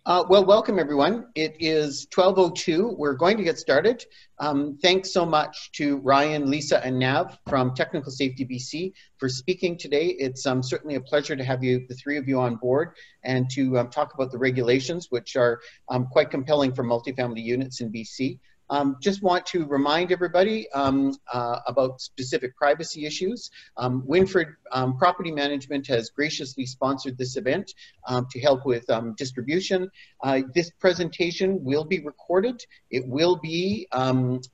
Well, welcome everyone. It is 12:02. We're going to get started. Thanks so much to Ryan, Lisa, and Nav from Technical Safety BC for speaking today. It's certainly a pleasure to have you, the three of you, on board and to talk about the regulations, which are quite compelling for multifamily units in BC. Just want to remind everybody about specific privacy issues. Winford Property Management has graciously sponsored this event to help with distribution. This presentation will be recorded. It will be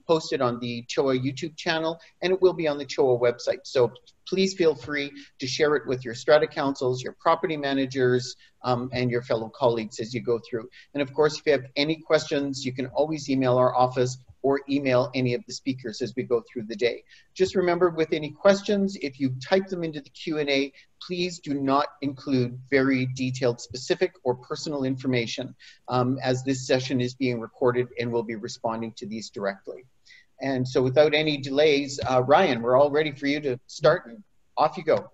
posted on the CHOA YouTube channel, and it will be on the CHOA website. So please feel free to share it with your strata councils, your property managers, and your fellow colleagues as you go through. And of course, if you have any questions, you can always email our office or email any of the speakers as we go through the day. Just remember, with any questions, if you type them into the Q&A, please do not include very detailed, specific, or personal information, as this session is being recorded and we'll be responding to these directly. And so without any delays, Ryan, we're all ready for you to start, and off you go.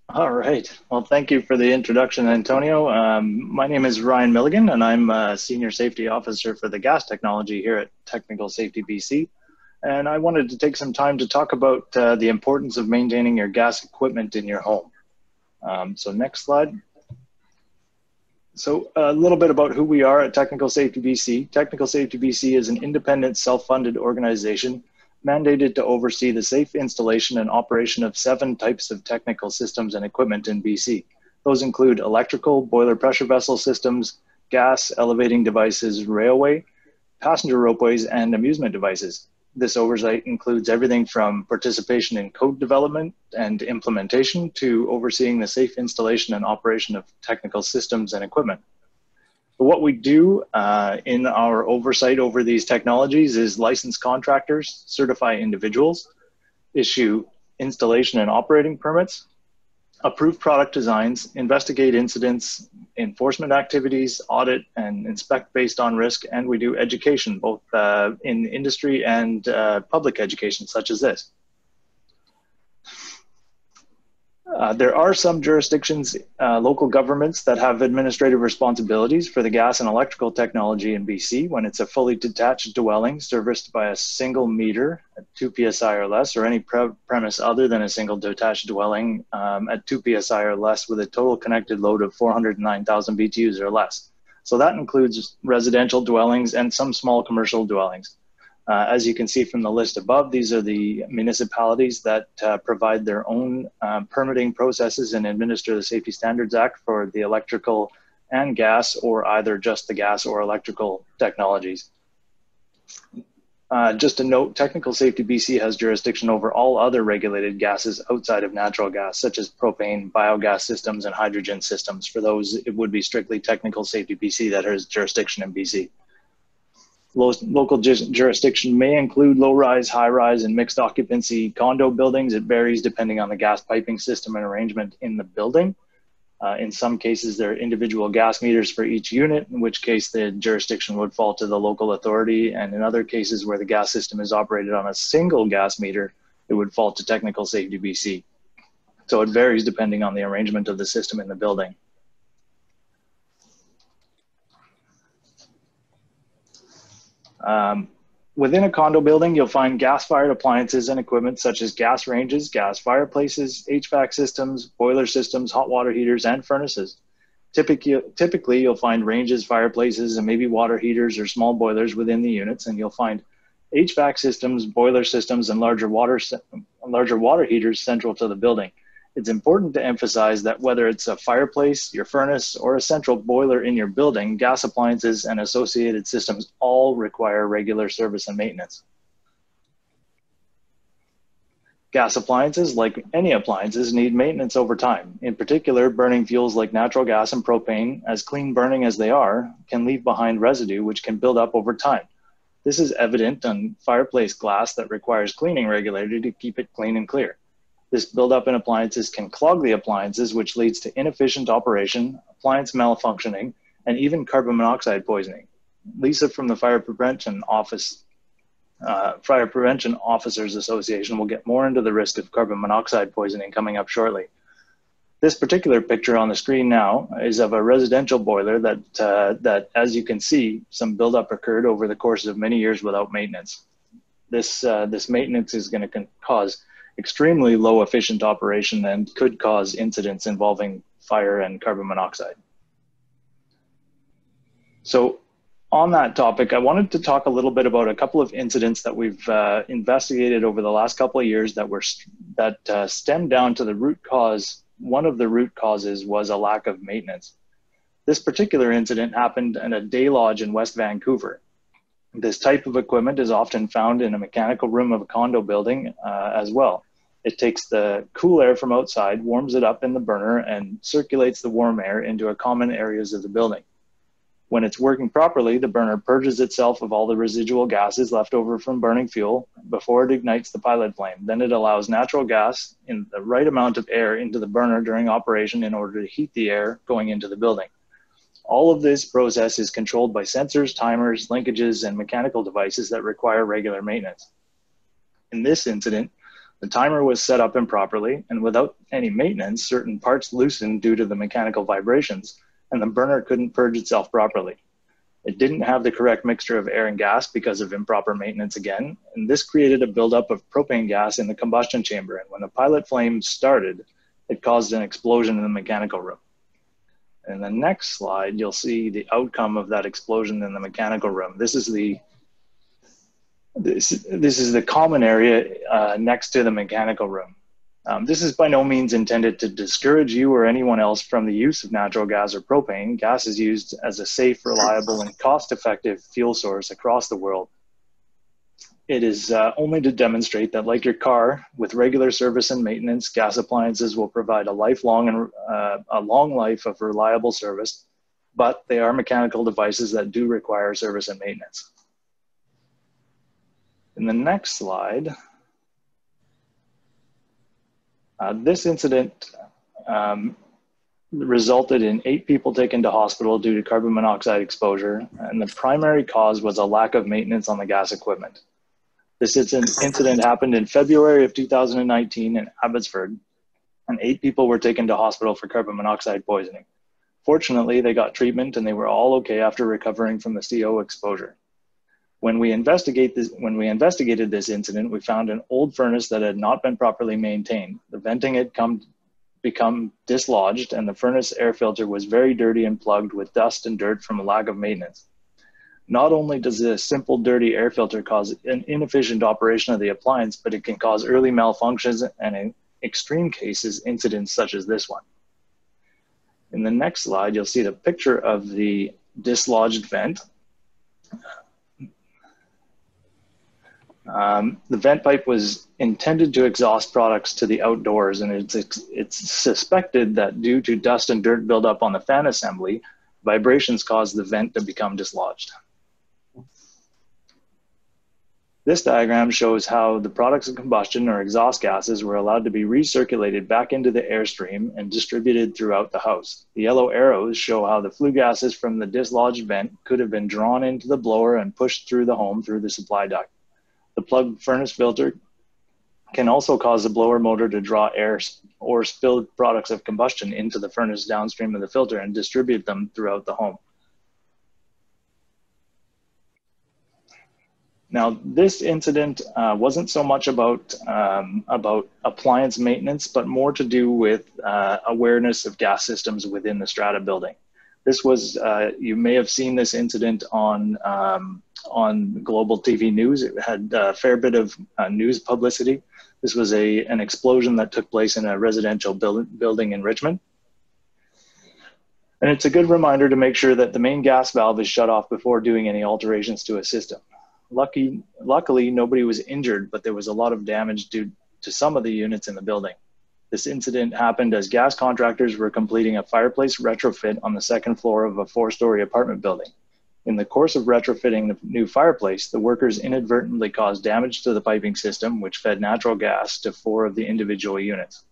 All right. Well, thank you for the introduction, Antonio. My name is Ryan Milligan, and I'm a Senior Safety Officer for the gas technology here at Technical Safety BC. And I wanted to take some time to talk about the importance of maintaining your gas equipment in your home. So next slide. So a little bit about who we are at Technical Safety BC. Technical Safety BC is an independent, self-funded organization mandated to oversee the safe installation and operation of 7 types of technical systems and equipment in BC. Those include electrical, boiler pressure vessel systems, gas, elevating devices, railway, passenger ropeways, and amusement devices. This oversight includes everything from participation in code development and implementation to overseeing the safe installation and operation of technical systems and equipment. What we do in our oversight over these technologies is license contractors, certify individuals, issue installation and operating permits, approve product designs, investigate incidents, enforcement activities, audit and inspect based on risk, and we do education, both in industry and public education such as this. There are some jurisdictions, local governments, that have administrative responsibilities for the gas and electrical technology in BC when it's a fully detached dwelling serviced by a single meter at 2 psi or less, or any premise other than a single detached dwelling at 2 psi or less with a total connected load of 409,000 BTUs or less. So that includes residential dwellings and some small commercial dwellings. As you can see from the list above, these are the municipalities that provide their own permitting processes and administer the Safety Standards Act for the electrical and gas, or either just the gas or electrical technologies. Just a note, Technical Safety BC has jurisdiction over all other regulated gases outside of natural gas, such as propane, biogas systems, and hydrogen systems. For those, it would be strictly Technical Safety BC that has jurisdiction in BC. Local jurisdiction may include low-rise, high-rise, and mixed occupancy condo buildings. It varies depending on the gas piping system and arrangement in the building. In some cases, there are individual gas meters for each unit, in which case the jurisdiction would fall to the local authority. And in other cases where the gas system is operated on a single gas meter, it would fall to Technical Safety BC. So it varies depending on the arrangement of the system in the building. Within a condo building, you'll find gas-fired appliances and equipment such as gas ranges, gas fireplaces, HVAC systems, boiler systems, hot water heaters, and furnaces. Typically, you'll find ranges, fireplaces, and maybe water heaters or small boilers within the units, and you'll find HVAC systems, boiler systems, and larger water heaters central to the building. It's important to emphasize that whether it's a fireplace, your furnace, or a central boiler in your building, gas appliances and associated systems all require regular service and maintenance. Gas appliances, like any appliances, need maintenance over time. In particular, burning fuels like natural gas and propane, as clean burning as they are, can leave behind residue which can build up over time. This is evident on fireplace glass that requires cleaning regularly to keep it clean and clear. This buildup in appliances can clog the appliances, which leads to inefficient operation, appliance malfunctioning, and even carbon monoxide poisoning. Lisa from the Fire Prevention Officers Association will get more into the risk of carbon monoxide poisoning coming up shortly. This particular picture on the screen now is of a residential boiler that, as you can see, some buildup occurred over the course of many years without maintenance. This maintenance is going to cause extremely low efficient operation and could cause incidents involving fire and carbon monoxide. So on that topic, I wanted to talk a little bit about a couple of incidents that we've investigated over the last couple of years that stemmed down to the root cause. One of the root causes was a lack of maintenance. This particular incident happened in a day lodge in West Vancouver. This type of equipment is often found in a mechanical room of a condo building as well. It takes the cool air from outside, warms it up in the burner, and circulates the warm air into common areas of the building. When it's working properly, the burner purges itself of all the residual gases left over from burning fuel before it ignites the pilot flame. Then it allows natural gas in the right amount of air into the burner during operation in order to heat the air going into the building. All of this process is controlled by sensors, timers, linkages, and mechanical devices that require regular maintenance. In this incident, the timer was set up improperly, and without any maintenance, certain parts loosened due to the mechanical vibrations, and the burner couldn't purge itself properly. It didn't have the correct mixture of air and gas because of improper maintenance again, and this created a buildup of propane gas in the combustion chamber, and when the pilot flame started, it caused an explosion in the mechanical room. In the next slide, you'll see the outcome of that explosion in the mechanical room. This is the common area next to the mechanical room. This is by no means intended to discourage you or anyone else from the use of natural gas or propane. Gas is used as a safe, reliable, and cost-effective fuel source across the world. It is only to demonstrate that, like your car, with regular service and maintenance, gas appliances will provide a long life of reliable service, but they are mechanical devices that do require service and maintenance. In the next slide, this incident resulted in 8 people taken to hospital due to carbon monoxide exposure, and the primary cause was a lack of maintenance on the gas equipment. This incident happened in February of 2019 in Abbotsford, and 8 people were taken to hospital for carbon monoxide poisoning. Fortunately, they got treatment and they were all okay after recovering from the CO exposure. When we investigated this incident, we found an old furnace that had not been properly maintained. The venting had become dislodged, and the furnace air filter was very dirty and plugged with dust and dirt from a lack of maintenance. Not only does a simple dirty air filter cause an inefficient operation of the appliance, but it can cause early malfunctions and, in extreme cases, incidents such as this one. In the next slide, you'll see the picture of the dislodged vent. The vent pipe was intended to exhaust products to the outdoors, and it's suspected that due to dust and dirt buildup on the fan assembly, vibrations caused the vent to become dislodged. This diagram shows how the products of combustion or exhaust gases were allowed to be recirculated back into the airstream and distributed throughout the house. The yellow arrows show how the flue gases from the dislodged vent could have been drawn into the blower and pushed through the home through the supply duct. The plugged furnace filter can also cause the blower motor to draw air or spilled products of combustion into the furnace downstream of the filter and distribute them throughout the home. Now, this incident wasn't so much about appliance maintenance, but more to do with awareness of gas systems within the strata building. This was, you may have seen this incident on global TV news. It had a fair bit of news publicity. This was an explosion that took place in a residential building in Richmond. And it's a good reminder to make sure that the main gas valve is shut off before doing any alterations to a system. Luckily, nobody was injured, but there was a lot of damage due to some of the units in the building. This incident happened as gas contractors were completing a fireplace retrofit on the second floor of a 4-story apartment building. In the course of retrofitting the new fireplace, the workers inadvertently caused damage to the piping system, which fed natural gas to 4 of the individual units.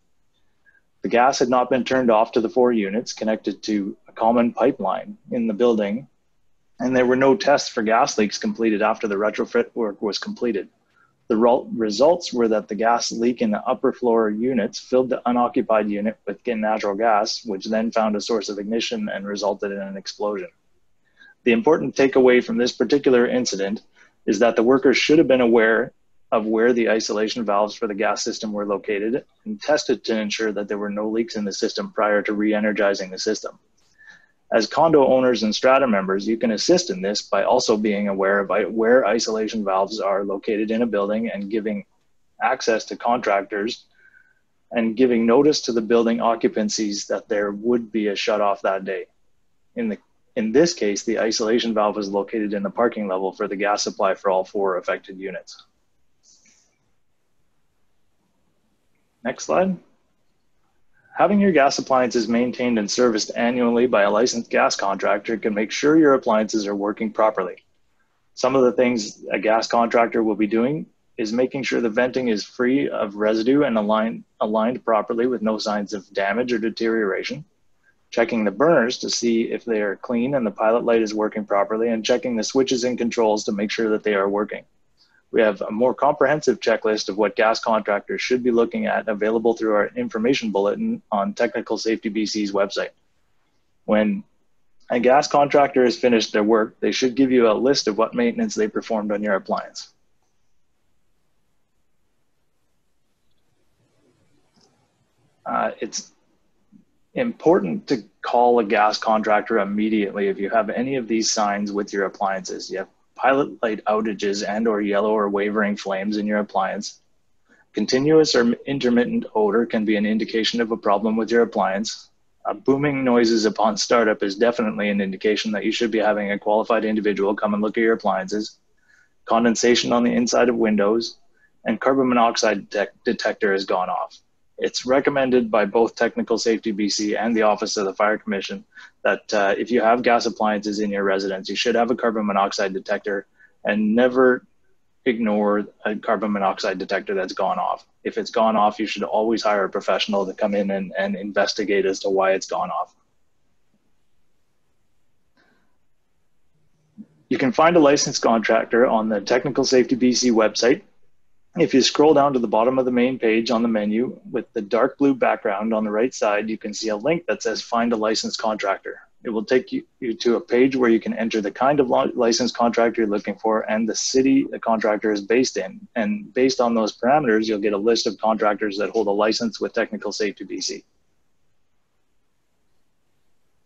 The gas had not been turned off to the 4 units connected to a common pipeline in the building, and there were no tests for gas leaks completed after the retrofit work was completed. The results were that the gas leak in the upper floor units filled the unoccupied unit with natural gas, which then found a source of ignition and resulted in an explosion. The important takeaway from this particular incident is that the workers should have been aware of where the isolation valves for the gas system were located and tested to ensure that there were no leaks in the system prior to re-energizing the system. As condo owners and strata members, you can assist in this by also being aware of where isolation valves are located in a building and giving access to contractors and giving notice to the building occupancies that there would be a shutoff that day. In this case, the isolation valve was located in the parking level for the gas supply for all 4 affected units. Next slide. Having your gas appliances maintained and serviced annually by a licensed gas contractor can make sure your appliances are working properly. Some of the things a gas contractor will be doing is making sure the venting is free of residue and aligned properly with no signs of damage or deterioration, checking the burners to see if they are clean and the pilot light is working properly, and checking the switches and controls to make sure that they are working. We have a more comprehensive checklist of what gas contractors should be looking at available through our information bulletin on Technical Safety BC's website. When a gas contractor has finished their work, they should give you a list of what maintenance they performed on your appliance. It's important to call a gas contractor immediately if you have any of these signs with your appliances. You have pilot light outages and or yellow or wavering flames in your appliance. Continuous or intermittent odor can be an indication of a problem with your appliance. Booming noises upon startup is definitely an indication that you should be having a qualified individual come and look at your appliances. Condensation on the inside of windows and carbon monoxide detector has gone off. It's recommended by both Technical Safety BC and the Office of the Fire Commission that if you have gas appliances in your residence, you should have a carbon monoxide detector and never ignore a carbon monoxide detector that's gone off. If it's gone off, you should always hire a professional to come in and investigate as to why it's gone off. You can find a licensed contractor on the Technical Safety BC website. If you scroll down to the bottom of the main page on the menu with the dark blue background on the right side, you can see a link that says Find a Licensed Contractor. It will take you to a page where you can enter the kind of licensed contractor you're looking for and the city the contractor is based in. And based on those parameters, you'll get a list of contractors that hold a license with Technical Safety BC.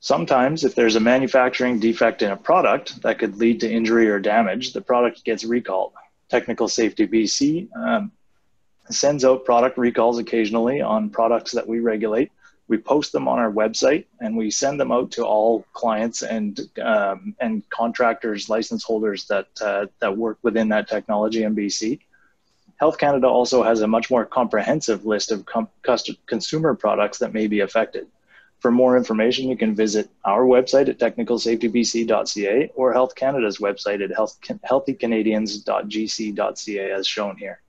Sometimes, if there's a manufacturing defect in a product that could lead to injury or damage, the product gets recalled. Technical Safety BC sends out product recalls occasionally on products that we regulate. We post them on our website and we send them out to all clients and contractors, license holders that work within that technology in BC. Health Canada also has a much more comprehensive list of consumer products that may be affected. For more information, you can visit our website at technicalsafetybc.ca or Health Canada's website at healthycanadians.gc.ca as shown here.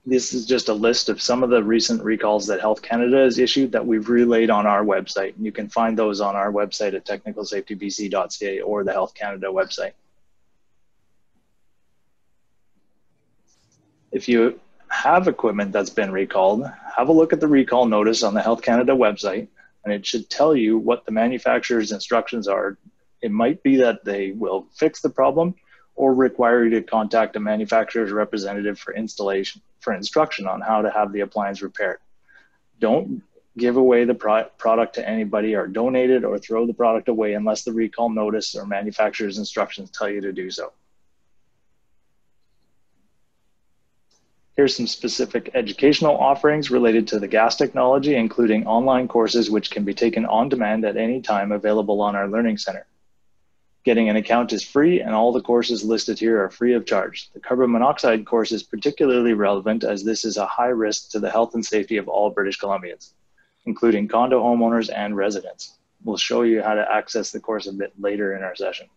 This is just a list of some of the recent recalls that Health Canada has issued that we've relayed on our website. And you can find those on our website at technicalsafetybc.ca or the Health Canada website. If you have equipment that's been recalled, have a look at the recall notice on the Health Canada website, and it should tell you what the manufacturer's instructions are. It might be that they will fix the problem or require you to contact a manufacturer's representative for instruction on how to have the appliance repaired. Don't give away the product to anybody or donate it or throw the product away unless the recall notice or manufacturer's instructions tell you to do so. Here's some specific educational offerings related to the gas technology, including online courses which can be taken on demand at any time, available on our Learning Center. Getting an account is free, and all the courses listed here are free of charge. The carbon monoxide course is particularly relevant as this is a high risk to the health and safety of all British Columbians, including condo homeowners and residents. We'll show you how to access the course a bit later in our session.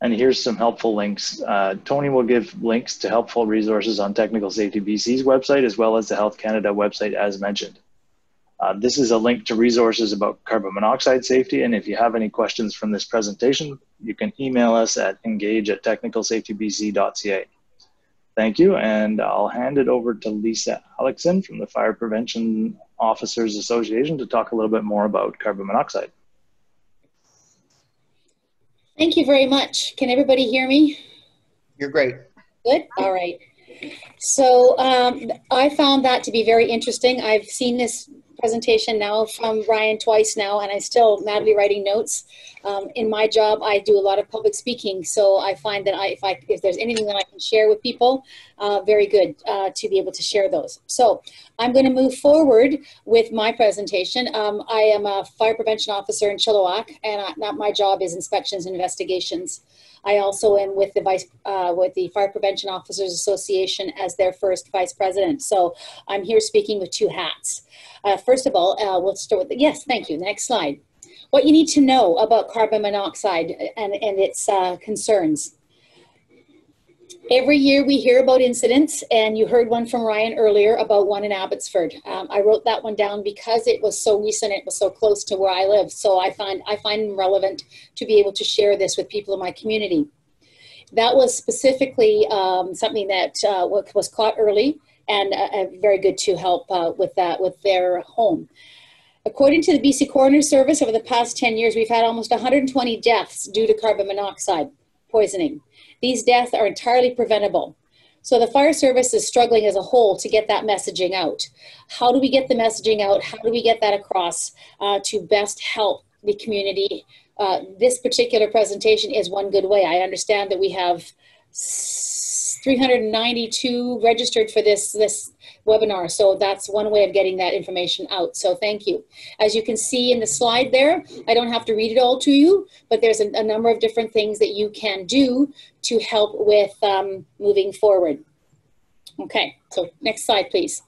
And here's some helpful links. Tony will give links to helpful resources on Technical Safety BC's website, as well as the Health Canada website as mentioned. This is a link to resources about carbon monoxide safety, and if you have any questions from this presentation, you can email us at engage@technicalsafetybc.ca. Thank you, and I'll hand it over to Lisa Alexson from the Fire Prevention Officers Association to talk a little bit more about carbon monoxide. Thank you very much. Can everybody hear me? You're great. Good, all right. So I found that to be very interesting. I've seen this presentation now from Ryan twice now, and I'm still madly writing notes. In my job, I do a lot of public speaking, so I find that if there's anything that I can share with people, very good to be able to share those. So I'm going to move forward with my presentation. I am a fire prevention officer in Chilliwack, and my job is inspections and investigations. I also am with the Fire Prevention Officers Association as their first vice president. So I'm here speaking with two hats. First of all, we'll start with, yes, thank you. The next slide. What you need to know about carbon monoxide and its concerns. Every year we hear about incidents, and you heard one from Ryan earlier about one in Abbotsford. I wrote that one down because it was so recent, it was so close to where I live. So I find relevant to be able to share this with people in my community. That was specifically something that was caught early, and very good to help with that with their home. According to the BC Coroner Service, over the past 10 years, we've had almost 120 deaths due to carbon monoxide poisoning. These deaths are entirely preventable. So the fire service is struggling as a whole to get that messaging out. How do we get the messaging out? How do we get that across to best help the community? This particular presentation is one good way. I understand that we have 392 registered for this webinar. So that's one way of getting that information out. So thank you. As you can see in the slide there, I don't have to read it all to you, but there's a number of different things that you can do to help with moving forward. Okay, so next slide, please.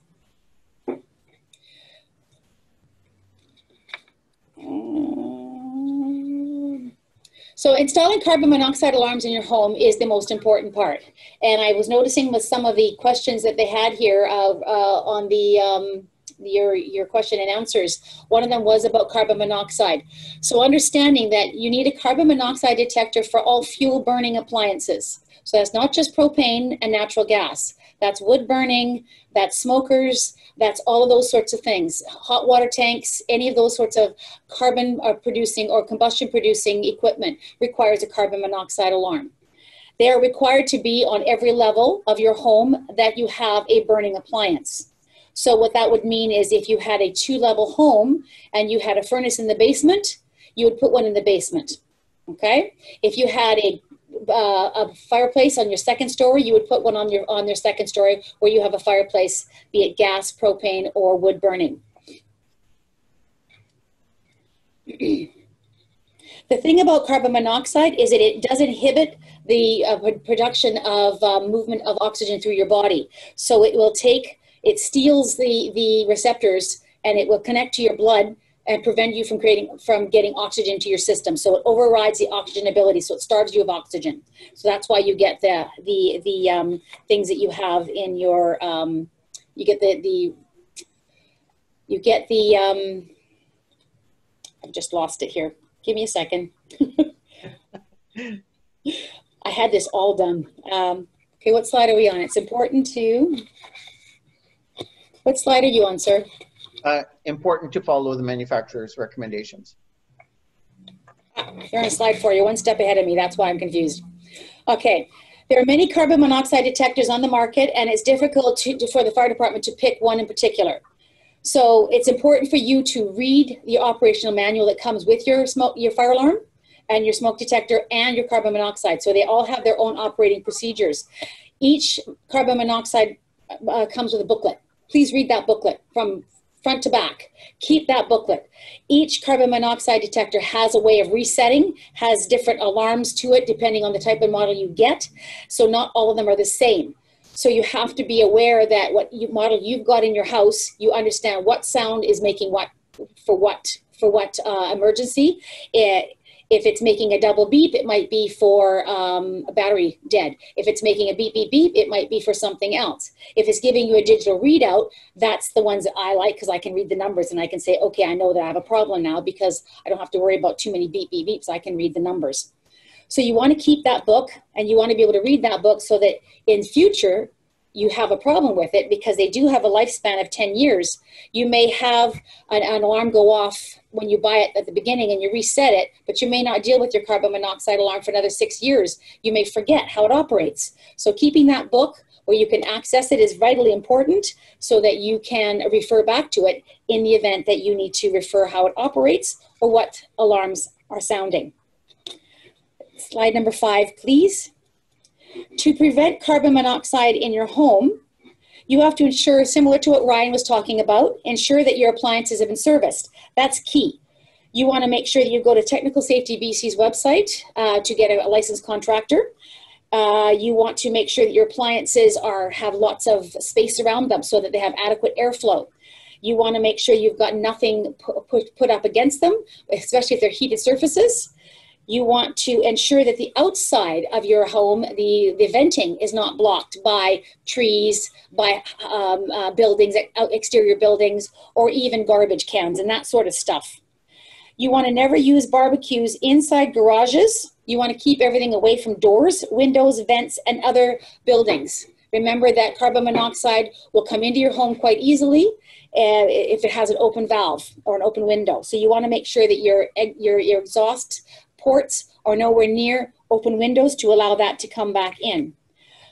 So installing carbon monoxide alarms in your home is the most important part. And I was noticing with some of the questions that they had here on the your question and answers, one of them was about carbon monoxide. So understanding that you need a carbon monoxide detector for all fuel burning appliances. So that's not just propane and natural gas. That's wood burning, that's smokers, that's all of those sorts of things. Hot water tanks, any of those sorts of carbon producing or combustion producing equipment requires a carbon monoxide alarm. They are required to be on every level of your home that you have a burning appliance. So what that would mean is if you had a 2-level home and you had a furnace in the basement, you would put one in the basement, okay? If you had a fireplace on your second story, you would put one on your second story where you have a fireplace, be it gas, propane, or wood burning. The thing about carbon monoxide is that it does inhibit the production of movement of oxygen through your body. So it steals the receptors, and it will connect to your blood and prevent you from getting oxygen to your system. So it overrides the oxygen ability, so it starves you of oxygen. So that's why you get the things that you have in your, I've just lost it here. Give me a second. I had this all done. Okay, what slide are we on? It's important to, what slide are you on, sir? Important to follow the manufacturer's recommendations. They're on slide 4. You're one step ahead of me. That's why I'm confused. Okay. There are many carbon monoxide detectors on the market, and it's difficult for the fire department to pick one in particular. So it's important for you to read the operational manual that comes with your fire alarm and your smoke detector and your carbon monoxide. So they all have their own operating procedures. Each carbon monoxide comes with a booklet. Please read that booklet from front to back. Keep that booklet. Each carbon monoxide detector has a way of resetting, has different alarms to it depending on the type of model you get. So not all of them are the same. So you have to be aware that what model you've got in your house, you understand what sound is making what for what emergency. If it's making a double beep, it might be for a battery dead. If it's making a beep, beep, beep, it might be for something else. If it's giving you a digital readout, that's the ones that I like because I can read the numbers and I can say, okay, I know that I have a problem now because I don't have to worry about too many beep, beep, beeps. I can read the numbers. So you want to keep that book and you want to be able to read that book so that in future, you have a problem with it because they do have a lifespan of 10 years. You may have an alarm go off when you buy it at the beginning and you reset it, but you may not deal with your carbon monoxide alarm for another 6 years. You may forget how it operates. So keeping that book where you can access it is vitally important so that you can refer back to it in the event that you need to refer how it operates or what alarms are sounding. Slide number 5, please. To prevent carbon monoxide in your home, you have to ensure, similar to what Ryan was talking about, ensure that your appliances have been serviced. That's key. You want to make sure that you go to Technical Safety BC's website to get a licensed contractor. You want to make sure that your appliances have lots of space around them so that they have adequate airflow. You want to make sure you've got nothing put up against them, especially if they're heated surfaces. You want to ensure that the outside of your home, the venting is not blocked by trees, by buildings, exterior buildings, or even garbage cans and that sort of stuff. You want to never use barbecues inside garages. You want to keep everything away from doors, windows, vents, and other buildings. Remember that carbon monoxide will come into your home quite easily if it has an open valve or an open window. So you want to make sure that your exhaust ports are nowhere near open windows to allow that to come back in.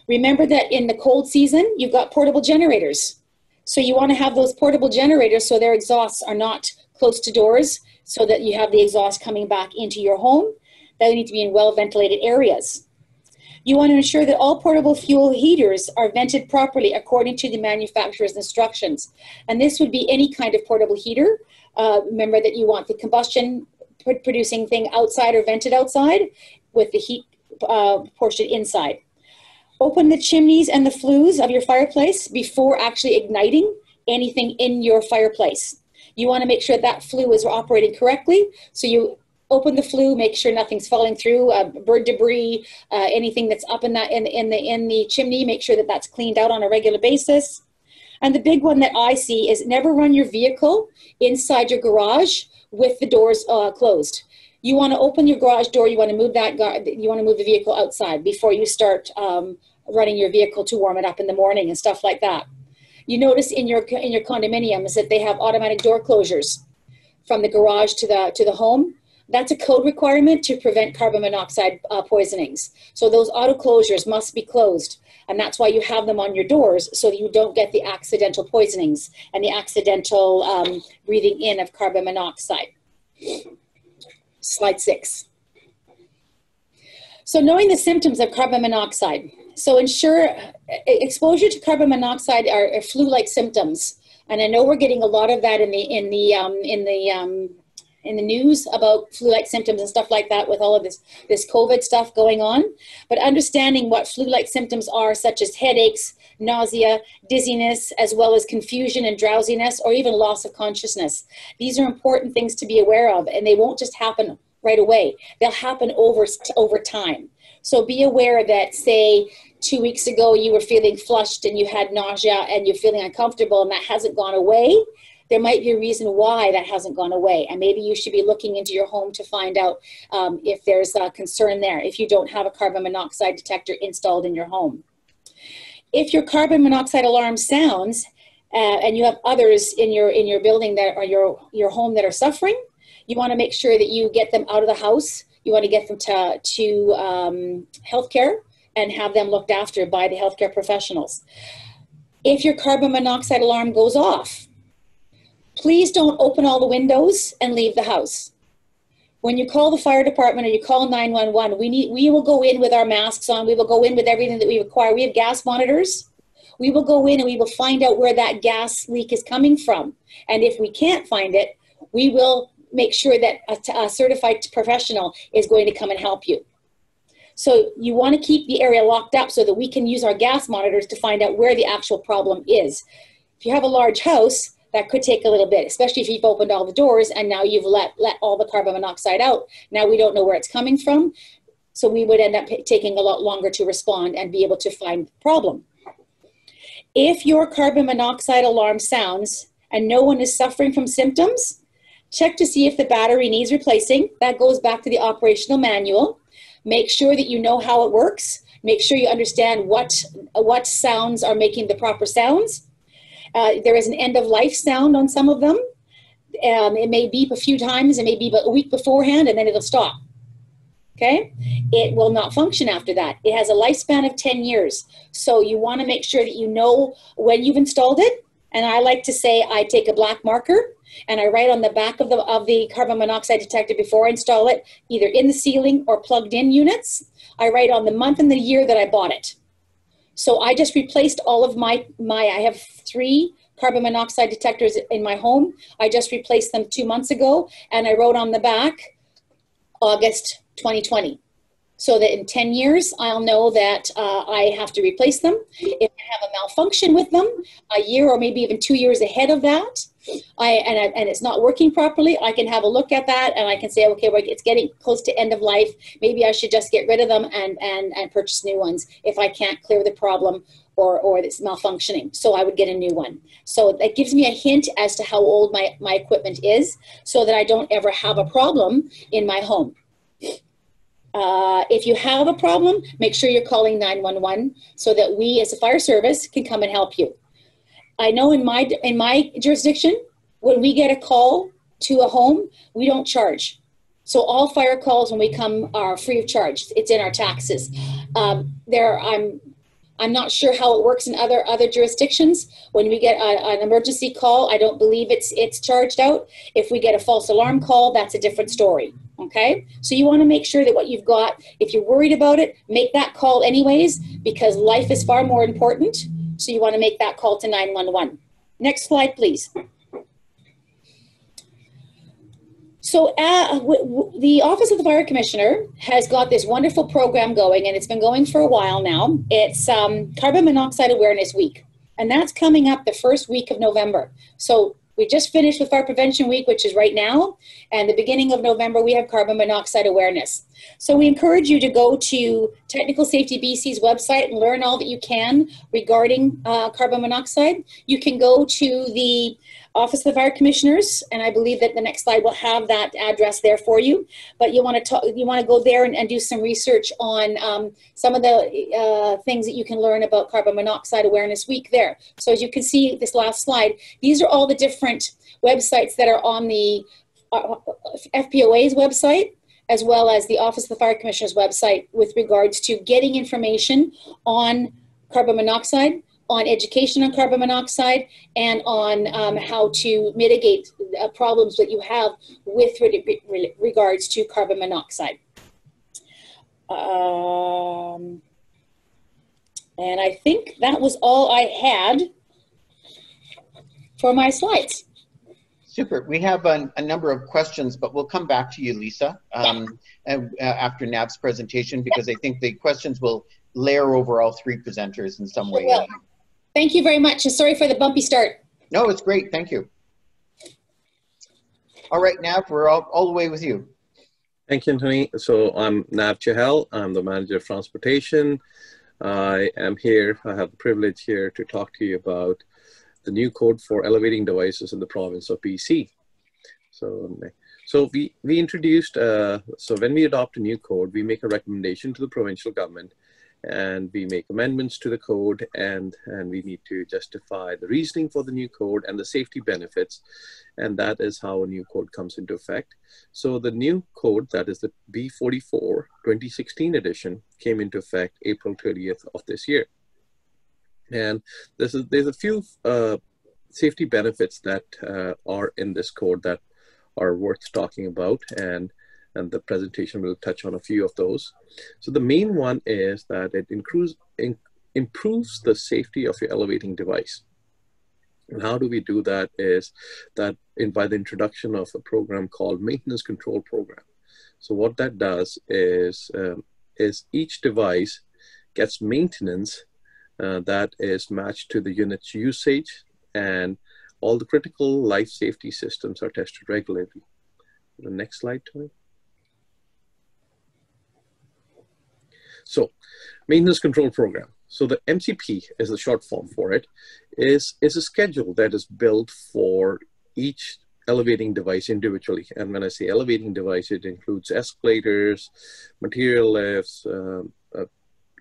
Remember that in the cold season, you've got portable generators. So you want to have those portable generators so their exhausts are not close to doors so that you have the exhaust coming back into your home. They need to be in well-ventilated areas. You want to ensure that all portable fuel heaters are vented properly according to the manufacturer's instructions. And this would be any kind of portable heater. Remember that you want the combustion producing thing outside or vented outside with the heat portion inside. Open the chimneys and the flues of your fireplace before actually igniting anything in your fireplace. You want to make sure that flue is operating correctly. So you open the flue, make sure nothing's falling through, bird debris, anything that's up in the chimney, make sure that that's cleaned out on a regular basis. And the big one that I see is never run your vehicle inside your garage with the doors closed. You want to open your garage door. You want to move the vehicle outside before you start running your vehicle to warm it up in the morning and stuff like that. You notice in your condominiums that they have automatic door closures from the garage to the home. That's a code requirement to prevent carbon monoxide poisonings. So those auto closures must be closed. And that's why you have them on your doors so that you don't get the accidental poisonings and the accidental breathing in of carbon monoxide. Slide 6. So knowing the symptoms of carbon monoxide. So ensure exposure to carbon monoxide are flu-like symptoms. And I know we're getting a lot of that in the news about flu-like symptoms and stuff like that with all of this COVID stuff going on. But understanding what flu-like symptoms are, such as headaches, nausea, dizziness, as well as confusion and drowsiness, or even loss of consciousness. These are important things to be aware of, and they won't just happen right away. They'll happen over time. So be aware that, say, 2 weeks ago you were feeling flushed and you had nausea and you're feeling uncomfortable and that hasn't gone away. There might be a reason why that hasn't gone away. And maybe you should be looking into your home to find out if there's a concern there, if you don't have a carbon monoxide detector installed in your home. If your carbon monoxide alarm sounds and you have others in your building that are your home that are suffering, you want to make sure that you get them out of the house. You want to get them to healthcare and have them looked after by the healthcare professionals. If your carbon monoxide alarm goes off, please don't open all the windows and leave the house. When you call the fire department or you call 911, we will go in with our masks on. We will go in with everything that we require. We have gas monitors. We will go in and we will find out where that gas leak is coming from. And if we can't find it, we will make sure that a certified professional is going to come and help you. So you want to keep the area locked up so that we can use our gas monitors to find out where the actual problem is. If you have a large house, That could take a little bit, especially if you've opened all the doors and now you've let all the carbon monoxide out. Now we don't know where it's coming from. So we would end up taking a lot longer to respond and be able to find the problem. If your carbon monoxide alarm sounds and no one is suffering from symptoms, check to see if the battery needs replacing. That goes back to the operational manual. Make sure that you know how it works. Make sure you understand what sounds are making the proper sounds. There is an end of life sound on some of them. It may beep a few times, it may beep a week beforehand, and then it'll stop. Okay? It will not function after that. It has a lifespan of 10 years. So you want to make sure that you know when you've installed it. And I like to say I take a black marker and I write on the back of the carbon monoxide detector before I install it, either in the ceiling or plugged in units. I write on the month and the year that I bought it. So I just replaced all of I have 3 carbon monoxide detectors in my home. I just replaced them 2 months ago, and I wrote on the back, August 2020. So that in 10 years, I'll know that I have to replace them. If I have a malfunction with them, a year or maybe even 2 years ahead of that, and it's not working properly, I can have a look at that and I can say, okay, well, it's getting close to end of life. Maybe I should just get rid of them and purchase new ones if I can't clear the problem or it's malfunctioning. So I would get a new one. So that gives me a hint as to how old my equipment is so that I don't ever have a problem in my home. If you have a problem, make sure you're calling 911 so that we as a fire service can come and help you. I know in my jurisdiction, when we get a call to a home, we don't charge. So all fire calls when we come are free of charge. It's in our taxes. I'm not sure how it works in other jurisdictions. When we get an emergency call, I don't believe it's charged out. If we get a false alarm call, that's a different story. Okay, so you want to make sure that what you've got, if you're worried about it, make that call anyways, because life is far more important. So you want to make that call to 911. Next slide, please. So the Office of the Fire Commissioner has got this wonderful program going, and it's been going for a while now. It's Carbon Monoxide Awareness Week, and that's coming up the first week of November. So we just finished with Fire Prevention Week, which is right now, and the beginning of November, we have Carbon Monoxide Awareness. So we encourage you to go to Technical Safety BC's website and learn all that you can regarding carbon monoxide. You can go to the Office of the Fire Commissioners, and I believe that the next slide will have that address there for you. But you want to go there and do some research on some of the things that you can learn about Carbon Monoxide Awareness Week there. So as you can see this last slide, these are all the different websites that are on the FPOA's website, as well as the Office of the Fire Commissioner's website with regards to getting information on carbon monoxide, on education on carbon monoxide, and on how to mitigate problems that you have with regards to carbon monoxide. And I think that was all I had for my slides. Super. We have a number of questions, but we'll come back to you, Lisa, after Nav's presentation, because I think the questions will layer over all 3 presenters in some way. Well, thank you very much. Sorry for the bumpy start. No, it's great. Thank you. All right, Nav, we're all the way with you. Thank you, Anthony. So I'm Nav Chahal. I'm the Manager of Transportation. I am here. I have the privilege here to talk to you about the new code for elevating devices in the province of BC. So we introduced, so when we adopt a new code, we make a recommendation to the provincial government, and we make amendments to the code, and we need to justify the reasoning for the new code and the safety benefits, and that is how a new code comes into effect. So the new code, that is the B44 2016 edition, came into effect April 30th of this year. And there's a few safety benefits that are in this code that are worth talking about, and the presentation will touch on a few of those. So the main one is that it improves the safety of your elevating device. And how do we do that is that by the introduction of a program called Maintenance Control Program. So what that does is each device gets maintenance that is matched to the unit's usage and All the critical life safety systems are tested regularly. The next slide, Tony. So, maintenance control program. So the MCP is the short form for it, is a schedule that is built for each elevating device individually. And when I say elevating device, it includes escalators, material lifts,